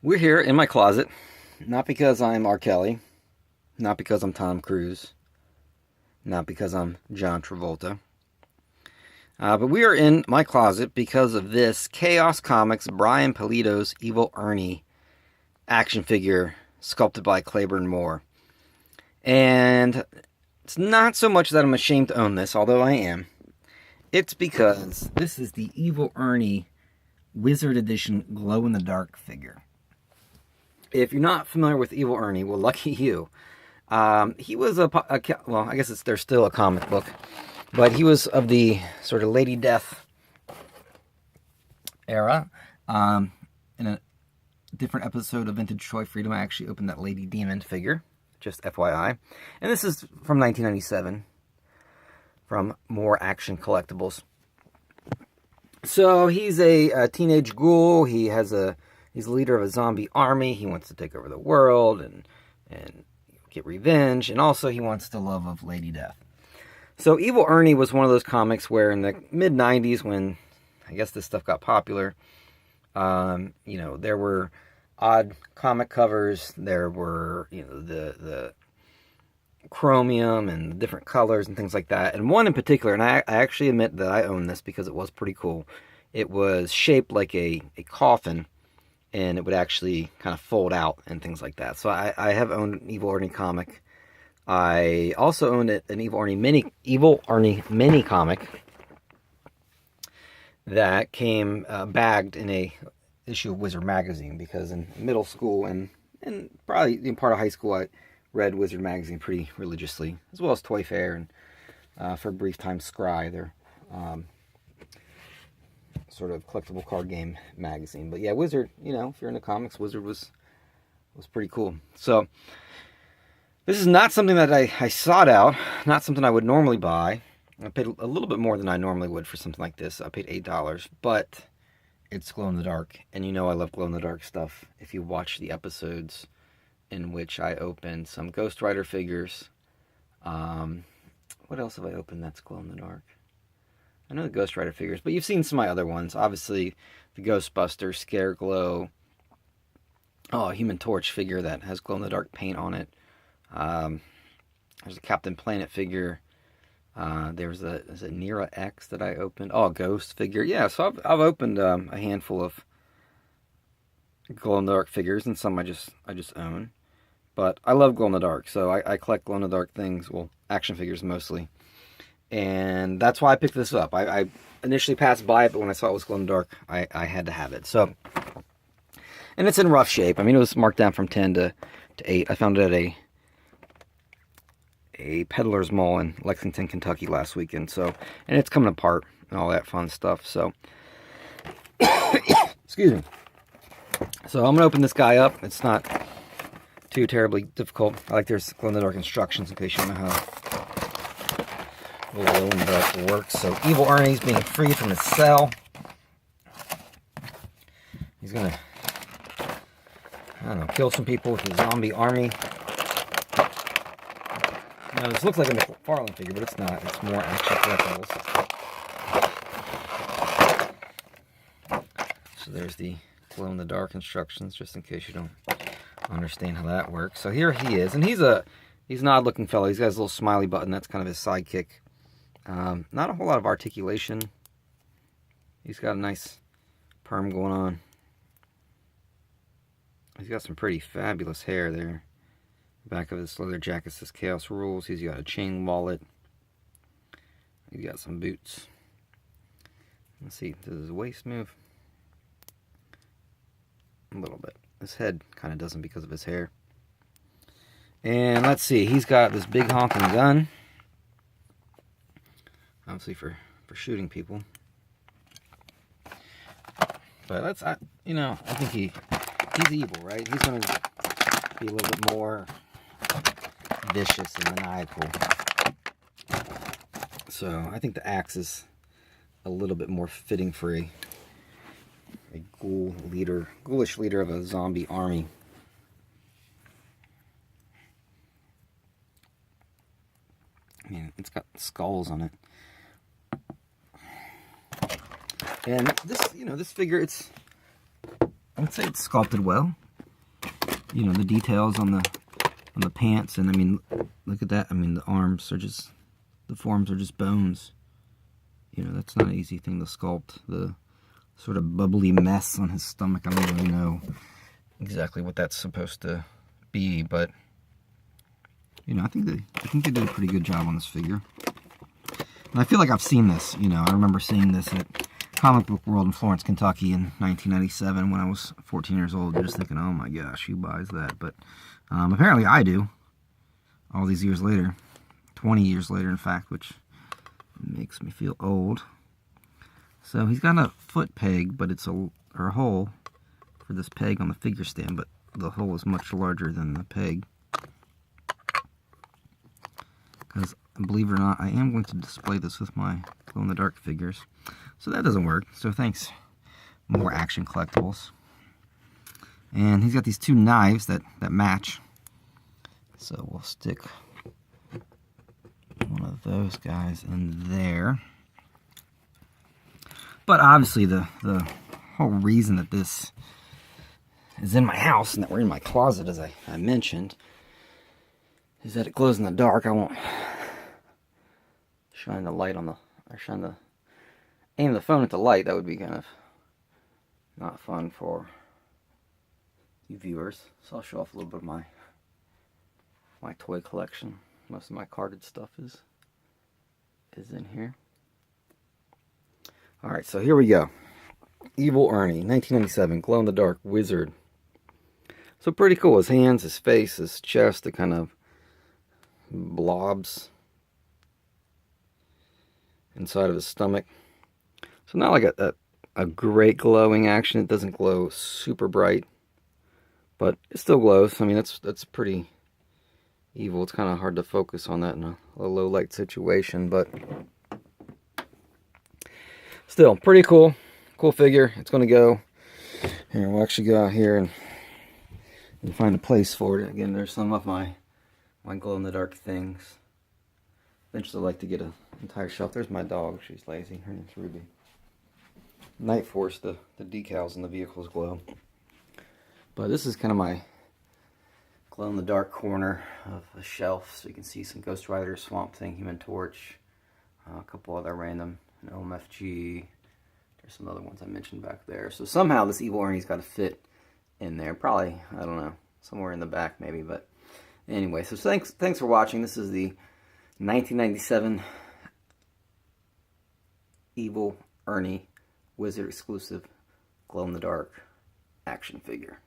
We're here in my closet, not because I'm R. Kelly, not because I'm Tom Cruise, not because I'm John Travolta, but we are in my closet because of this Chaos Comics Brian Pulido's Evil Ernie action figure sculpted by Claiborne Moore. And it's not so much that I'm ashamed to own this, although I am. It's because this is the Evil Ernie Wizard Edition glow-in-the-dark figure. If you're not familiar with Evil Ernie, well, lucky you. He was well, I guess there's still a comic book, but he was of the sort of Lady Death era. In a different episode of Vintage Toy Freedom, I actually opened that Lady Demon figure, just FYI. And this is from 1997, from More Action Collectibles. So he's a teenage ghoul. He's the leader of a zombie army. He wants to take over the world and get revenge. And also he wants the love of Lady Death. So Evil Ernie was one of those comics where in the mid-90s, when I guess this stuff got popular, there were odd comic covers. There were, the chromium and different colors and things like that. And one in particular, and I actually admit that I own this because it was pretty cool. It was shaped like a coffin, and it would actually kind of fold out and things like that. So I have owned an Evil Ernie comic. I also owned an Evil Ernie mini comic that came bagged in a issue of Wizard magazine, because in middle school and probably in part of high school I read Wizard magazine pretty religiously, as well as Toy Fair and for a brief time Scry, their sort of collectible card game magazine. But yeah, Wizard, if you're into comics, Wizard was pretty cool. So this is not something that I sought out, not something I would normally buy. I paid a little bit more than I normally would for something like this. I paid $8, but it's glow-in-the-dark, and I love glow-in-the-dark stuff. If you watch the episodes in which I opened some Ghost Rider figures, what else have I opened that's glow-in-the-dark? I know the Ghost Rider figures, but you've seen some of my other ones. Obviously, the Ghostbuster, Scare Glow, a Human Torch figure that has glow-in-the-dark paint on it. There's a Captain Planet figure. There's a Nera X that I opened. Oh, a Ghost figure. Yeah, so I've opened a handful of glow-in-the-dark figures, and some I just own. But I love glow-in-the-dark, so I collect glow-in-the-dark things. Well, action figures mostly. And that's why I picked this up. I initially passed by it, but when I saw it was glow-in-the-dark, I had to have it. So, and it's in rough shape. I mean, it was marked down from 10 to 8. I found it at a Peddler's Mall in Lexington, Kentucky last weekend. So, and it's coming apart and all that fun stuff. So, excuse me. So I'm gonna open this guy up. It's not too terribly difficult. I like there's glow-in-the-dark instructions in case you don't know how glow-in-the-dark works. So Evil Ernie's being freed from his cell. He's gonna, kill some people with his zombie army. Now this looks like a McFarlane figure, but it's not. It's more action collectibles. So there's the glow-in-the-dark instructions, just in case you don't understand how that works. So here he is, and he's an odd-looking fellow. He's got his little smiley button. That's kind of his sidekick. Not a whole lot of articulation. He's got a nice perm going on. He's got some pretty fabulous hair there. Back of his leather jacket says Chaos Rules. He's got a chain wallet. He's got some boots. Let's see, does his waist move? A little bit. His head kind of doesn't because of his hair. And let's see, he's got this big honking gun. Obviously for shooting people. But I think he's evil, right? He's going to be a little bit more vicious and maniacal. So I think the axe is a little bit more fitting for a ghoulish leader of a zombie army. I mean, it's got skulls on it. And this, this figure, I would say it's sculpted well. you know, the details on the pants, and I mean, look at that. I mean, the arms are just, the forms are just bones. You know, that's not an easy thing to sculpt. The sort of bubbly mess on his stomach, I don't really know exactly what that's supposed to be, but you know, I think they did a pretty good job on this figure. And I feel like I've seen this. You know, I remember seeing this at Comic Book World in Florence, Kentucky in 1997 when I was 14 years old, just thinking, oh my gosh, who buys that? But apparently I do, all these years later, 20 years later in fact, which makes me feel old. So he's got a foot peg, but it's a hole for this peg on the figure stand, but the hole is much larger than the peg. Because, believe it or not, I am going to display this with my glow-in-the-dark figures. So that doesn't work. So thanks, More Action Collectibles. And he's got these two knives that match. So we'll stick one of those guys in there. But obviously the whole reason that this is in my house and that we're in my closet, as I mentioned, is that it glows in the dark. I won't shine the light on the, or aim the phone at the light. That would be kind of not fun for you viewers. So I'll show off a little bit of my toy collection. Most of my carded stuff is in here. Alright, so here we go. Evil Ernie, 1997, glow-in-the-dark wizard. So pretty cool. His hands, his face, his chest, the kind of blobs inside of his stomach. So not like a great glowing action. It doesn't glow super bright, but it still glows. I mean, that's pretty evil. It's kind of hard to focus on that in a low light situation, but still pretty cool. Cool figure. It's going to go here. We'll actually go out here and find a place for it. Again, there's some of my glow-in-the-dark things. Eventually I'd like to get an entire shelf. There's my dog. She's lazy. Her name's Ruby. Night Force, the decals in the vehicles glow. But this is kind of my glow-in-the-dark corner of a shelf. So you can see some Ghost Rider, Swamp Thing, Human Torch, a couple other random, an OMFG. There's some other ones I mentioned back there. So somehow this Evil Ernie's got to fit in there. Probably, I don't know, somewhere in the back maybe. But anyway, so thanks for watching. This is the 1997 Evil Ernie Wizard exclusive glow-in-the-dark action figure.